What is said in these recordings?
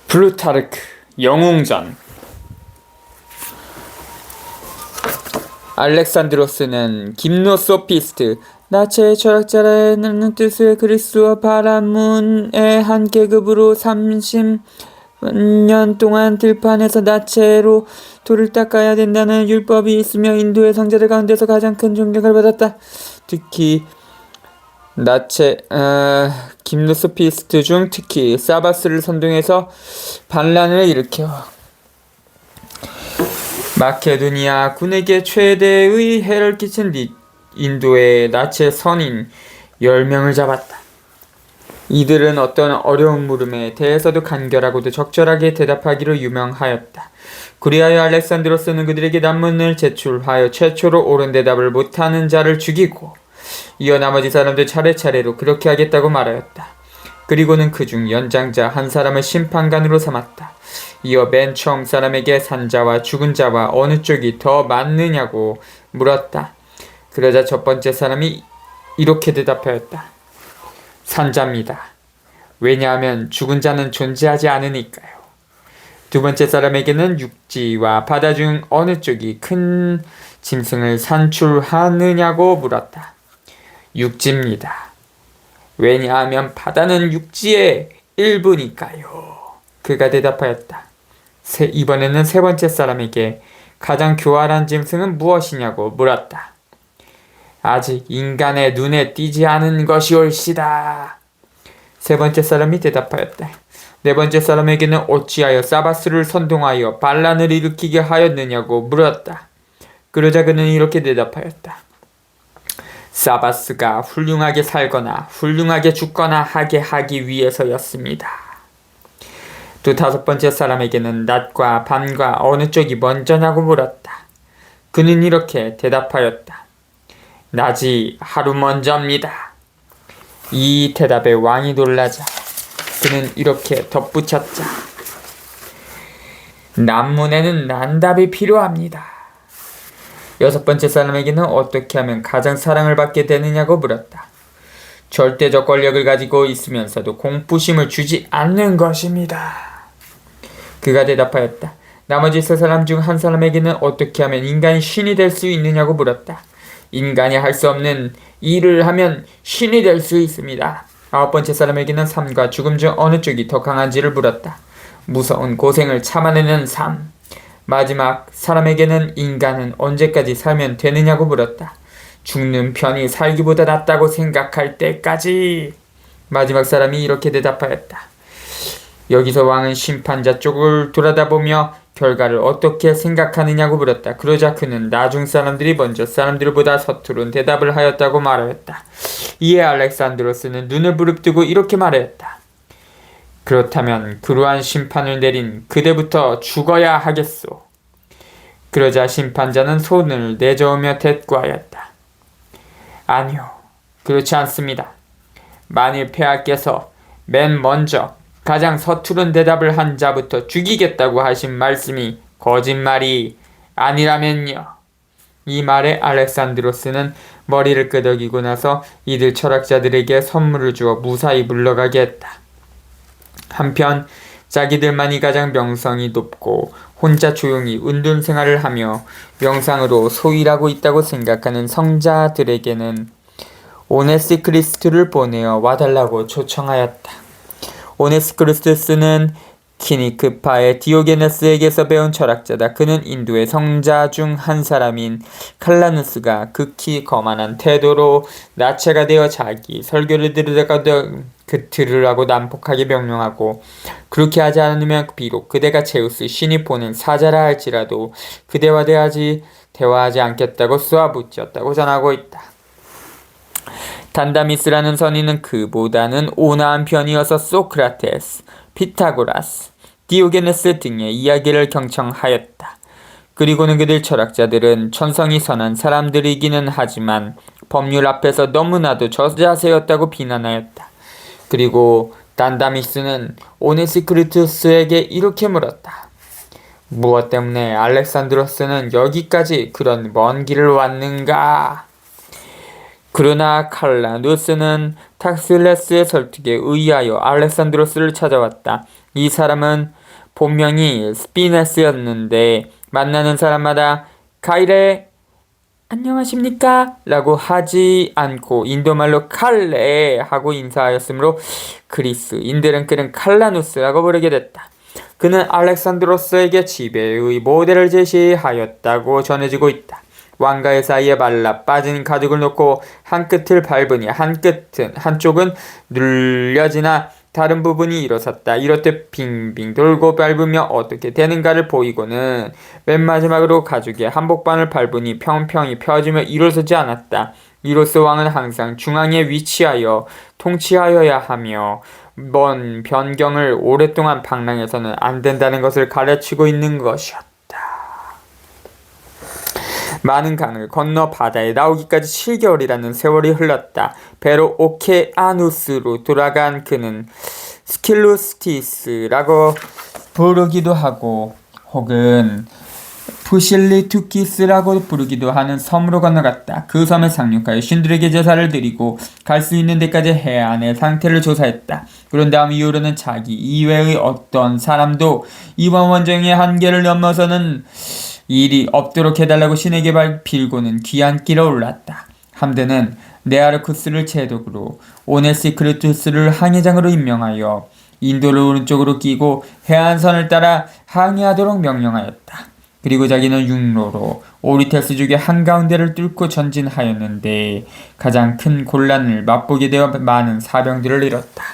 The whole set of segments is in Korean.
플루타르크 영웅전. 알렉산드로스는 김노소피스트 나체의 철학자라는 뜻의 그리스와 바라문의 한 계급으로 30년 동안 들판에서 나체로 돌을 닦아야 된다는 율법이 있으며 인도의 성자들 가운데서 가장 큰 존경을 받았다. 특히 김노소피스트 중 특히 사바스를 선동해서 반란을 일으켜 마케도니아 군에게 최대의 해를 끼친 인도의 나체 선인 10명을 잡았다. 이들은 어떤 어려운 물음에 대해서도 간결하고도 적절하게 대답하기로 유명하였다. 그리하여 알렉산드로스는 그들에게 난문을 제출하여 최초로 옳은 대답을 못하는 자를 죽이고 이어 나머지 사람들 차례차례로 그렇게 하겠다고 말하였다. 그리고는 그중 연장자 한 사람을 심판관으로 삼았다. 이어 맨 처음 사람에게 산자와 죽은 자와 어느 쪽이 더 맞느냐고 물었다. 그러자 첫 번째 사람이 이렇게 대답하였다. 산자입니다. 왜냐하면 죽은 자는 존재하지 않으니까요. 두 번째 사람에게는 육지와 바다 중 어느 쪽이 큰 짐승을 산출하느냐고 물었다. 육지입니다. 왜냐하면 바다는 육지의 일부니까요. 그가 대답하였다. 이번에는 세 번째 사람에게 가장 교활한 짐승은 무엇이냐고 물었다. 아직 인간의 눈에 띄지 않은 것이 옳시다. 세 번째 사람이 대답하였다. 네 번째 사람에게는 어찌하여 사바스를 선동하여 반란을 일으키게 하였느냐고 물었다. 그러자 그는 이렇게 대답하였다. 사바스가 훌륭하게 살거나 훌륭하게 죽거나 하게 하기 위해서였습니다. 또 다섯 번째 사람에게는 낮과 밤과 어느 쪽이 먼저냐고 물었다. 그는 이렇게 대답하였다. 낮이 하루 먼저입니다. 이 대답에 왕이 놀라자 그는 이렇게 덧붙였다. 난문에는 난답이 필요합니다. 여섯 번째 사람에게는 어떻게 하면 가장 사랑을 받게 되느냐고 물었다. 절대적 권력을 가지고 있으면서도 공포심을 주지 않는 것입니다. 그가 대답하였다. 나머지 세 사람 중 한 사람에게는 어떻게 하면 인간이 신이 될 수 있느냐고 물었다. 인간이 할 수 없는 일을 하면 신이 될 수 있습니다. 아홉 번째 사람에게는 삶과 죽음 중 어느 쪽이 더 강한지를 물었다. 무서운 고생을 참아내는 삶. 마지막 사람에게는 인간은 언제까지 살면 되느냐고 물었다. 죽는 편이 살기보다 낫다고 생각할 때까지. 마지막 사람이 이렇게 대답하였다. 여기서 왕은 심판자 쪽을 돌아다보며 결과를 어떻게 생각하느냐고 물었다. 그러자 그는 나중 사람들이 먼저 사람들보다 서투른 대답을 하였다고 말하였다. 이에 알렉산드로스는 눈을 부릅뜨고 이렇게 말하였다. 그렇다면 그러한 심판을 내린 그대부터 죽어야 하겠소. 그러자 심판자는 손을 내저으며 대꾸하였다. 아니요, 그렇지 않습니다. 만일 폐하께서 맨 먼저 가장 서투른 대답을 한 자부터 죽이겠다고 하신 말씀이 거짓말이 아니라면요. 이 말에 알렉산드로스는 머리를 끄덕이고 나서 이들 철학자들에게 선물을 주어 무사히 물러가게 했다. 한편 자기들만이 가장 명성이 높고 혼자 조용히 운둔 생활을 하며 명상으로 소일하고 있다고 생각하는 성자들에게는 오네시크리스트를 보내어 와달라고 초청하였다. 오네시크리스트는 키니크파의 디오게네스에게서 배운 철학자다. 그는 인도의 성자 중 한 사람인 칼라누스가 극히 거만한 태도로 나체가 되어 자기 설교를 들으라고 난폭하게 명령하고 그렇게 하지 않으면 비록 그대가 제우스 신이 보낸 사자라 할지라도 그대와 대화하지 않겠다고 쏘아붙였다고 전하고 있다. 단다미스라는 선인은 그보다는 온화한 편이어서 소크라테스, 피타고라스, 디오게네스 등의 이야기를 경청하였다. 그리고는 그들 철학자들은 천성이 선한 사람들이기는 하지만 법률 앞에서 너무나도 저자세였다고 비난하였다. 그리고 단다미스는 오네시크리투스에게 이렇게 물었다. 무엇 때문에 알렉산드로스는 여기까지 그런 먼 길을 왔는가? 그러나 칼라누스는 탁실레스의 설득에 의하여 알렉산드로스를 찾아왔다. 이 사람은 본명이 스피네스였는데 만나는 사람마다 카이레 안녕하십니까? 라고 하지 않고 인도말로 칼레 하고 인사하였으므로 그리스인들은 그는 칼라누스라고 부르게 됐다. 그는 알렉산드로스에게 지배의 모델을 제시하였다고 전해지고 있다. 왕가의 사이에 말라 빠진 가죽을 놓고 한 끝을 밟으니 한쪽은 눌려지나 다른 부분이 일어섰다. 이렇듯 빙빙 돌고 밟으며 어떻게 되는가를 보이고는 맨 마지막으로 가죽의 한복판을 밟으니 평평히 펴지며 일어서지 않았다. 이로써 왕은 항상 중앙에 위치하여 통치하여야 하며 먼 변경을 오랫동안 방랑해서는 안 된다는 것을 가르치고 있는 것이었다. 많은 강을 건너 바다에 나오기까지 7개월이라는 세월이 흘렀다. 배로 오케아누스로 돌아간 그는 스킬루스티스라고 부르기도 하고 혹은 푸실리투키스라고 부르기도 하는 섬으로 건너갔다. 그 섬에 상륙하여 신들에게 제사를 드리고 갈 수 있는 데까지 해안의 상태를 조사했다. 그런 다음 이후로는 자기 이외의 어떤 사람도 이번 원정의 한계를 넘어서는 일이 없도록 해달라고 신에게 빌고는 귀한 길에 올랐다. 함대는 네아르쿠스를 제독으로 오네시크르투스를 항해장으로 임명하여 인도를 오른쪽으로 끼고 해안선을 따라 항해하도록 명령하였다. 그리고 자기는 육로로 오리테스족의 한가운데를 뚫고 전진하였는데 가장 큰 곤란을 맛보게 되어 많은 사병들을 잃었다.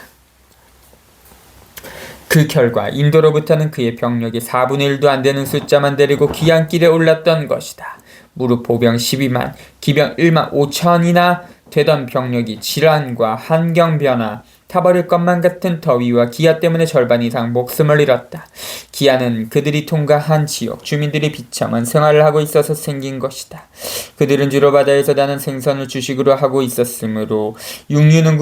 그 결과 인도로부터는 그의 병력이 4분의 1도 안 되는 숫자만 데리고 귀향길에 올랐던 것이다. 무릇 보병 12만, 기병 1만 5천이나 되던 병력이 질환과 환경변화, 타버릴 것만 같은 더위와 기아 때문에 절반 이상 목숨을 잃었다. 기아는 그들이 통과한 지역 주민들이 비참한 생활을 하고 있어서 생긴 것이다. 그들은 주로 바다에서 나는 생선을 주식으로 하고 있었으므로 육류는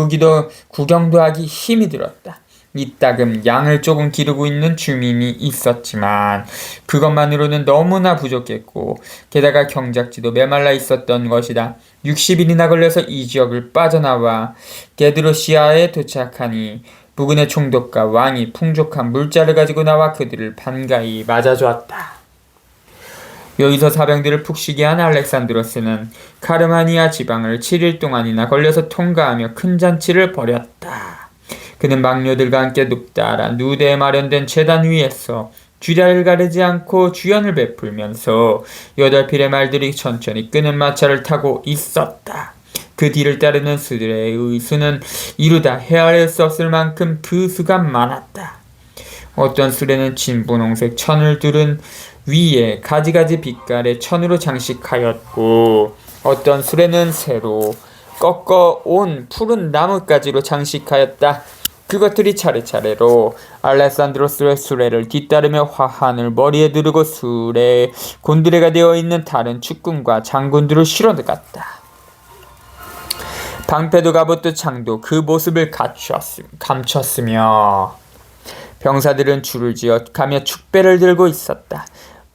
구경도 하기 힘이 들었다. 이따금 양을 조금 기르고 있는 주민이 있었지만 그것만으로는 너무나 부족했고 게다가 경작지도 메말라 있었던 것이다. 60일이나 걸려서 이 지역을 빠져나와 게드로시아에 도착하니 부근의 총독과 왕이 풍족한 물자를 가지고 나와 그들을 반가이 맞아주었다. 여기서 사병들을 푹 쉬게 한 알렉산드로스는 카르마니아 지방을 7일 동안이나 걸려서 통과하며 큰 잔치를 벌였다. 그는 막녀들과 함께 눕다라 누대에 마련된 제단 위에서 주야를 가르지 않고 주연을 베풀면서 8필의 말들이 천천히 끄는 마차를 타고 있었다. 그 뒤를 따르는 수들의 수는 이루다 헤아릴 수 없을 만큼 그 수가 많았다. 어떤 수레는 진분홍색 천을 두른 위에 가지가지 빛깔의 천으로 장식하였고 어떤 수레는 새로 꺾어온 푸른 나뭇가지로 장식하였다. 그것들이 차례차례로 알렉산드로스의 수레를 뒤따르며 화환을 머리에 두르고 수레에 곤드레가 되어있는 다른 축군과 장군들을 실어갔다. 방패도 갑옷도 창도 그 모습을 감췄으며 병사들은 줄을 지어 가며 축배를 들고 있었다.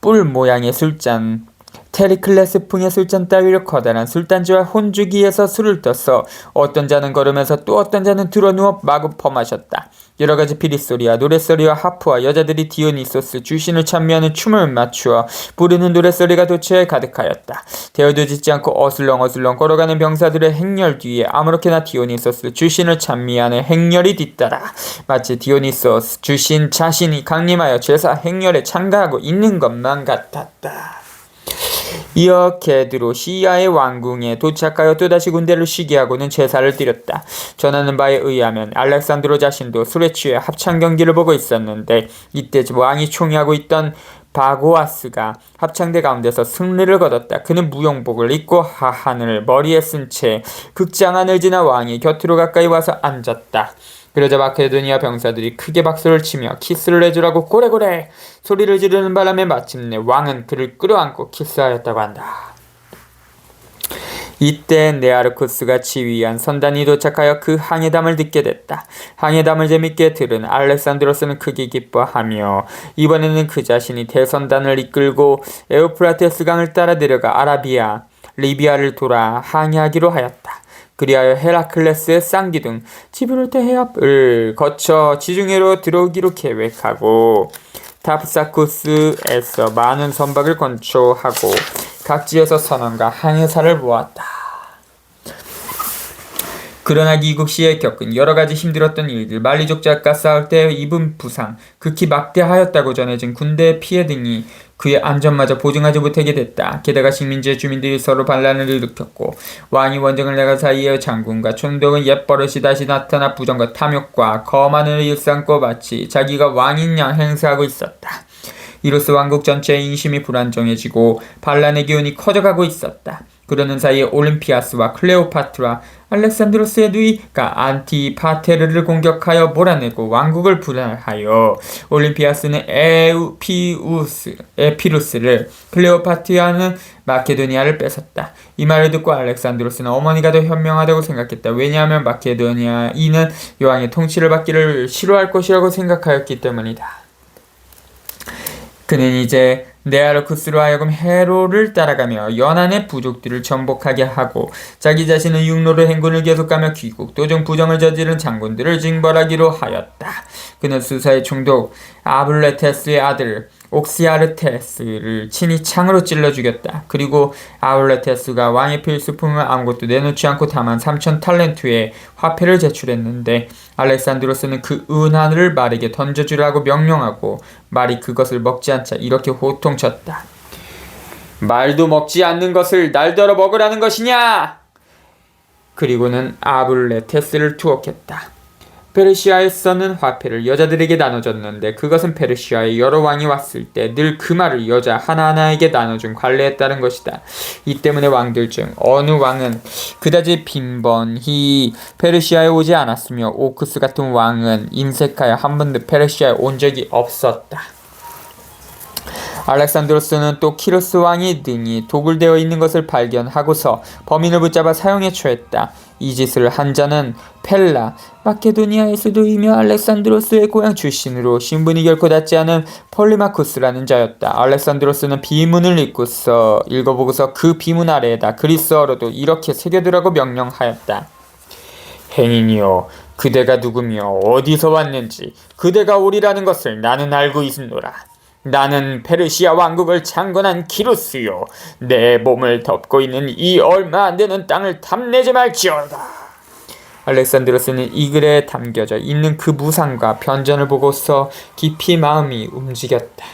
뿔 모양의 술잔, 테리클레스풍의 술잔 따위로 커다란 술단지와 혼주기에서 술을 떠서 어떤 자는 걸으면서 또 어떤 자는 들어누워 마구 퍼마셨다. 여러가지 피리소리와 노랫소리와 하프와 여자들이 디오니소스 주신을 찬미하는 춤을 맞추어 부르는 노랫소리가 도처에 가득하였다. 대어도 짓지 않고 어슬렁어슬렁 걸어가는 병사들의 행렬 뒤에 아무렇게나 디오니소스 주신을 찬미하는 행렬이 뒤따라 마치 디오니소스 주신 자신이 강림하여 제사 행렬에 참가하고 있는 것만 같았다. 이어 게드로시아의 왕궁에 도착하여 또다시 군대를 쉬게 하고는 제사를 드렸다. 전하는 바에 의하면 알렉산드로 자신도 술에 취해 합창 경기를 보고 있었는데 이때 왕이 총애하고 있던 바고아스가 합창대 가운데서 승리를 거뒀다. 그는 무용복을 입고 하한을 머리에 쓴 채 극장 안을 지나 왕의 곁으로 가까이 와서 앉았다. 그러자 마케도니아 병사들이 크게 박수를 치며 키스를 해주라고 고래고래 소리를 지르는 바람에 마침내 왕은 그를 끌어안고 키스하였다고 한다. 이때 네아르쿠스가 지휘한 선단이 도착하여 그 항해담을 듣게 됐다. 항해담을 재밌게 들은 알렉산드로스는 크게 기뻐하며 이번에는 그 자신이 대선단을 이끌고 에우프라테스 강을 따라 내려가 아라비아, 리비아를 돌아 항해하기로 하였다. 그리하여 헤라클레스의 쌍기 등 지브롤터 해협을 거쳐 지중해로 들어오기로 계획하고 답사쿠스에서 많은 선박을 건초하고 각지에서 선원과 항해사를 모았다. 그러나 귀국 시에 겪은 여러가지 힘들었던 일들, 만리족자과 싸울 때 입은 부상, 극히 막대하였다고 전해진 군대의 피해 등이 그의 안전마저 보증하지 못하게 됐다. 게다가 식민지의 주민들이 서로 반란을 일으켰고 왕이 원정을 나간 사이에 장군과 총독은 옛버릇이 다시 나타나 부정과 탐욕과 거만을 일삼고 마치 자기가 왕인 양 행세하고 있었다. 이로써 왕국 전체의 인심이 불안정해지고 반란의 기운이 커져가고 있었다. 그러는 사이에 올림피아스와 클레오파트라, 알렉산드로스의 누이가 안티파테르를 공격하여 몰아내고 왕국을 분할하여 올림피아스는 에피루스를, 클레오파트라는 마케도니아를 뺏었다. 이 말을 듣고 알렉산드로스는 어머니가 더 현명하다고 생각했다. 왜냐하면 마케도니아인은 여왕의 통치를 받기를 싫어할 것이라고 생각하였기 때문이다. 그는 이제 네아르쿠스로 하여금 헤로를 따라가며 연안의 부족들을 정복하게 하고 자기 자신은 육로로 행군을 계속하며 귀국 도중 부정을 저지른 장군들을 징벌하기로 하였다. 그는 수사의 총독 아블레테스의 아들 옥시아르테스를 친히 창으로 찔러 죽였다. 그리고 아블레테스가 왕의 필수품을 아무것도 내놓지 않고 다만 3,000탈렌트의 화폐를 제출했는데 알렉산드로스는 그 은하를 말에게 던져주라고 명령하고 말이 그것을 먹지 않자 이렇게 호통쳤다. 말도 먹지 않는 것을 날더러 먹으라는 것이냐? 그리고는 아블레테스를 투옥했다. 페르시아에서는 화폐를 여자들에게 나눠줬는데 그것은 페르시아의 여러 왕이 왔을 때 늘 그 말을 여자 하나하나에게 나눠준 관례에 따른 것이다. 이 때문에 왕들 중 어느 왕은 그다지 빈번히 페르시아에 오지 않았으며 오크스 같은 왕은 인색하여 한 번도 페르시아에 온 적이 없었다. 알렉산드로스는 또 키루스 왕의 등이 도굴되어 있는 것을 발견하고서 범인을 붙잡아 사형에 처했다. 이 짓을 한 자는 펠라, 마케도니아의 수도이며 알렉산드로스의 고향 출신으로 신분이 결코 낮지 않은 폴리마쿠스라는 자였다. 알렉산드로스는 비문을 읽어보고서 그 비문 아래에다 그리스어로도 이렇게 새겨두라고 명령하였다. 행인이여, 그대가 누구며 어디서 왔는지 그대가 오리라는 것을 나는 알고 있노라. 나는 페르시아 왕국을 창건한 키루스요. 내 몸을 덮고 있는 이 얼마 안 되는 땅을 탐내지 말지어다. 알렉산드로스는 이 글에 담겨져 있는 그 무상과 변전을 보고서 깊이 마음이 움직였다.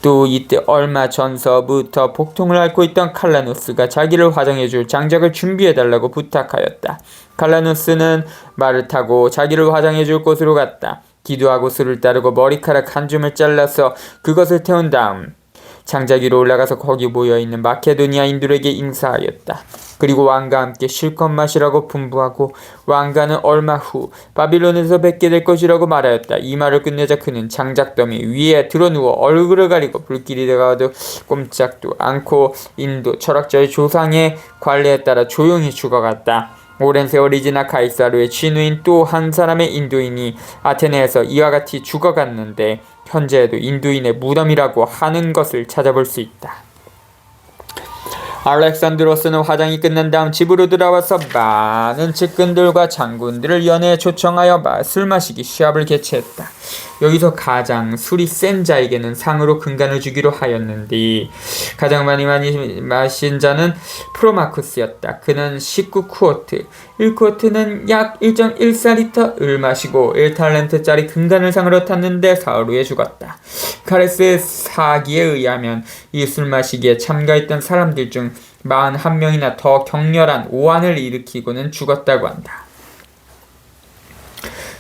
또 이때 얼마 전서부터 복통을 앓고 있던 칼라누스가 자기를 화장해줄 장작을 준비해달라고 부탁하였다. 칼라누스는 말을 타고 자기를 화장해줄 곳으로 갔다. 기도하고 술을 따르고 머리카락 한 줌을 잘라서 그것을 태운 다음 장작 위로 올라가서 거기 모여있는 마케도니아인들에게 인사하였다. 그리고 왕과 함께 실컷 마시라고 분부하고 왕가는 얼마 후 바빌론에서 뵙게 될 것이라고 말하였다. 이 말을 끝내자 그는 장작더미 위에 드러누워 얼굴을 가리고 불길이 다가와도 꼼짝도 않고 인도 철학자의 조상의 관례에 따라 조용히 죽어갔다. 오랜 세월이 지나 카이사르의 친누인 또 한 사람의 인도인이 아테네에서 이와 같이 죽어갔는데 현재에도 인도인의 무덤이라고 하는 것을 찾아볼 수 있다. 알렉산드로스는 화장이 끝난 다음 집으로 돌아와서 많은 측근들과 장군들을 연회에 초청하여 술 마시기 시합을 개최했다. 여기서 가장 술이 센 자에게는 상으로 금관을 주기로 하였는데 가장 많이 마신 자는 프로마쿠스였다. 그는 19쿠어트, 1쿠어트는 약 1.14리터를 마시고 1탈렌트짜리 금관을 상으로 탔는데 사흘 후에 죽었다. 카레스의 사기에 의하면 이 술 마시기에 참가했던 사람들 중 41명이나 더 격렬한 오한을 일으키고는 죽었다고 한다.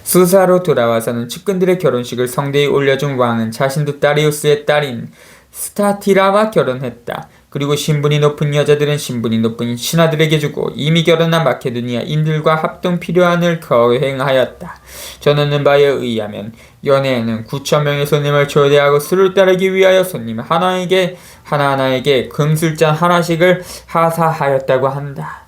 수사로 돌아와서는 측근들의 결혼식을 성대에 올려준 왕은 자신도 다리우스의 딸인 스타티라와 결혼했다. 그리고 신분이 높은 여자들은 신분이 높은 신하들에게 주고 이미 결혼한 마케도니아인들과 합동 필요한을 거행하였다. 전하는 바에 의하면 연회에는 9,000명의 손님을 초대하고 술을 따르기 위하여 손님 하나하나에게 금술잔 하나씩을 하사하였다고 한다.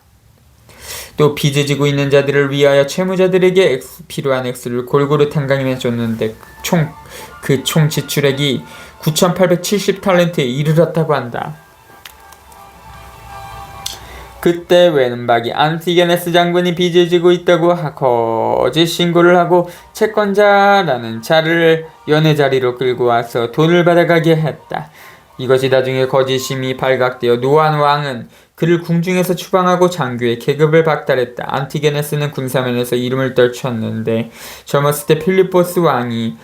또 빚을 지고 있는 자들을 위하여 채무자들에게 필요한 액수를 골고루 탕감해 줬는데 총 지출액이 9,870탈렌트에 이르렀다고 한다. 그때 왼박이 안티게네스 장군이 빚을 지고 있다고 거짓 신고를 하고 채권자라는 자를 연회 자리로 끌고 와서 돈을 받아가게 했다. 이것이 나중에 거짓임이 발각되어 노안 왕은 그를 궁중에서 추방하고 장교의 계급을 박탈했다. 안티게네스는 군사면에서 이름을 떨쳤는데 젊었을 때 필리포스 왕이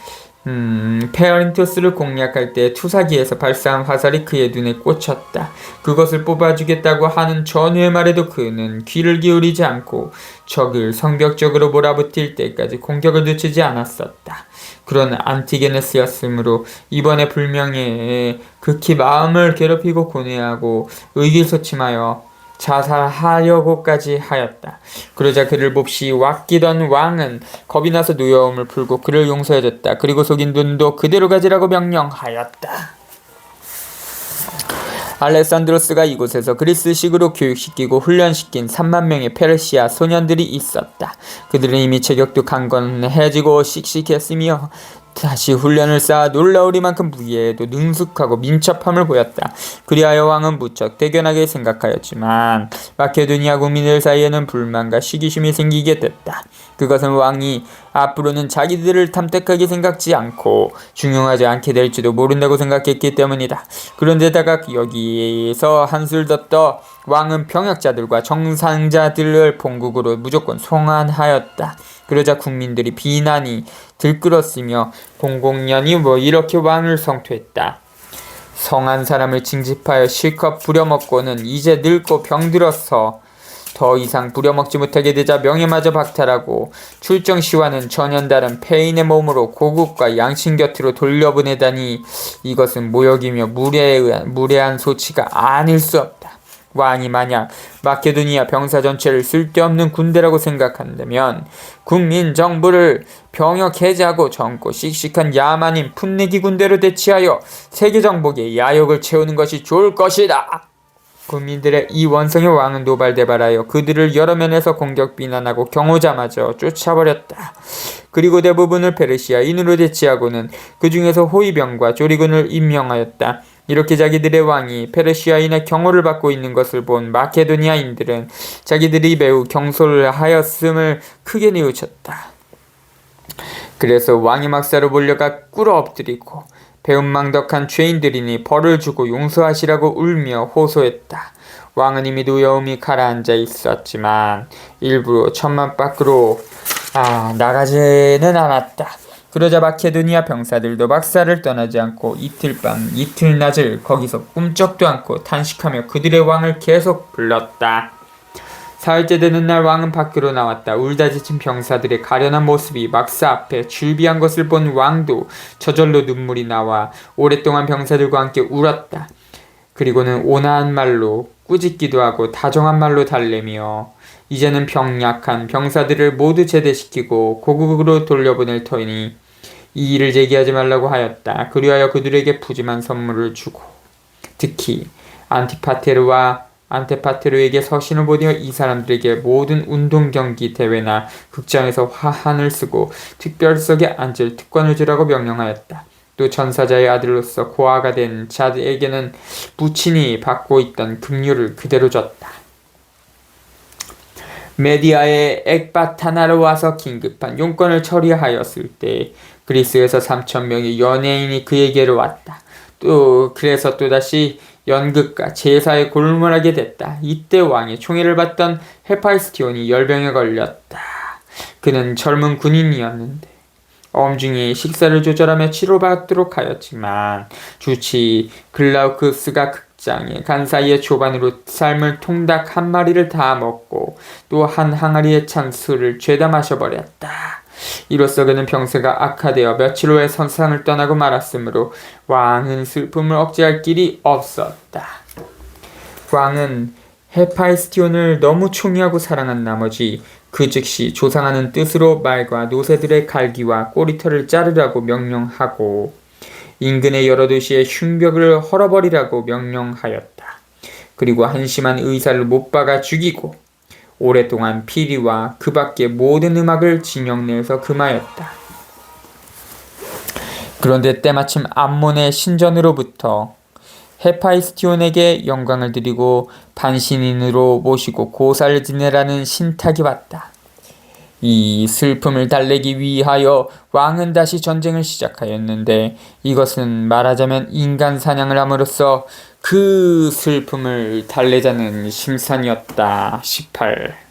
페어린토스를 공략할 때 투사기에서 발사한 화살이 그의 눈에 꽂혔다. 그것을 뽑아주겠다고 하는 전우의 말에도 그는 귀를 기울이지 않고 적을 성격적으로 몰아붙일 때까지 공격을 늦추지 않았었다. 그런 안티게네스였으므로 이번에 불명예에 극히 마음을 괴롭히고 고뇌하고 의기소침하여 자살하려고까지 하였다. 그러자 그를 몹시 왁기던 왕은 겁이 나서 노여움을 풀고 그를 용서해줬다. 그리고 속인 눈도 그대로 가지라고 명령하였다. 알렉산드로스가 이곳에서 그리스식으로 교육시키고 훈련시킨 3만 명의 페르시아 소년들이 있었다. 그들은 이미 체격도 강건해지고 씩씩했으며 다시 훈련을 쌓아 놀라우리만큼 무예에도 능숙하고 민첩함을 보였다. 그리하여 왕은 무척 대견하게 생각하였지만 마케도니아 국민들 사이에는 불만과 시기심이 생기게 됐다. 그것은 왕이 앞으로는 자기들을 탐택하게 생각지 않고 중용하지 않게 될지도 모른다고 생각했기 때문이다. 그런데다가 여기에서 한술 더 떠 왕은 병역자들과 정상자들을 본국으로 무조건 송환하였다. 그러자 국민들이 비난이 들끓었으며 공공연히 이렇게 왕을 성토했다. 성한 사람을 징집하여 실컷 부려먹고는 이제 늙고 병들어서 더 이상 부려먹지 못하게 되자 명예마저 박탈하고 출정 시와는 전혀 다른 폐인의 몸으로 고국과 양친 곁으로 돌려보내다니 이것은 모욕이며 무례한 소치가 아닐 수 없다. 왕이 만약 마케도니아 병사 전체를 쓸데없는 군대라고 생각한다면 국민 정부를 병역 해제하고 젊고 씩씩한 야만인 풋내기 군대로 대치하여 세계 정복의 야욕을 채우는 것이 좋을 것이다. 국민들의 이 원성에 왕은 노발대발하여 그들을 여러 면에서 공격 비난하고 경호자마저 쫓아버렸다. 그리고 대부분을 페르시아인으로 대치하고는 그 중에서 호위병과 조리군을 임명하였다. 이렇게 자기들의 왕이 페르시아인의 경호를 받고 있는 것을 본 마케도니아인들은 자기들이 매우 경솔을 하였음을 크게 뉘우쳤다. 그래서 왕이 막사로 몰려가 꿇어 엎드리고 배은망덕한 죄인들이니 벌을 주고 용서하시라고 울며 호소했다. 왕은 이미 노여움이 가라앉아 있었지만 일부러 천막 밖으로 나가지는 않았다. 그러자 마케도니아 병사들도 막사를 떠나지 않고 이틀 밤 이틀 낮을 거기서 꿈쩍도 않고 탄식하며 그들의 왕을 계속 불렀다. 사흘째 되는 날 왕은 밖으로 나왔다. 울다 지친 병사들의 가련한 모습이 막사 앞에 줄비한 것을 본 왕도 저절로 눈물이 나와 오랫동안 병사들과 함께 울었다. 그리고는 온화한 말로 꾸짖기도 하고 다정한 말로 달래며 이제는 병약한 병사들을 모두 제대시키고 고국으로 돌려보낼 터이니 이 일을 제기하지 말라고 하였다. 그리하여 그들에게 푸짐한 선물을 주고 특히 안티파테르에게 서신을 보내어 이 사람들에게 모든 운동 경기 대회나 극장에서 화환을 쓰고 특별석에 앉을 특권을 주라고 명령하였다. 또 전사자의 아들로서 고아가 된 자에게는 부친이 받고 있던 급료를 그대로 줬다. 메디아의 엑바타나로 와서 긴급한 용건을 처리하였을 때 그리스에서 3,000명의 연예인이 그에게로 왔다. 그래서 또다시 연극과 제사에 골몰하게 됐다. 이때 왕의 총애를 받던 헤파이스티온이 열병에 걸렸다. 그는 젊은 군인이었는데 엄중히 식사를 조절하며 치료받도록 하였지만 주치 글라우크스가 극장에 간 사이에 조반으로 삶을 통닭 한 마리를 다 먹고 또 한 항아리에 찬 술을 죄다 마셔버렸다. 이로써 그는 병세가 악화되어 며칠 후에 선상을 떠나고 말았으므로 왕은 슬픔을 억제할 길이 없었다. 왕은 헤파이스티온을 너무 총애하고 사랑한 나머지 그 즉시 조상하는 뜻으로 말과 노새들의 갈기와 꼬리털을 자르라고 명령하고 인근의 여러 도시의 흉벽을 헐어버리라고 명령하였다. 그리고 한심한 의사를 못 박아 죽이고 오랫동안 피리와 그 밖의 모든 음악을 진영 내에서 금하였다. 그런데 때마침 암몬의 신전으로부터 헤파이스티온에게 영광을 드리고 반신인으로 모시고 고사를 지내라는 신탁이 왔다. 이 슬픔을 달래기 위하여 왕은 다시 전쟁을 시작하였는데 이것은 말하자면 인간 사냥을 함으로써 그 슬픔을 달래자는 심산이었다. 18.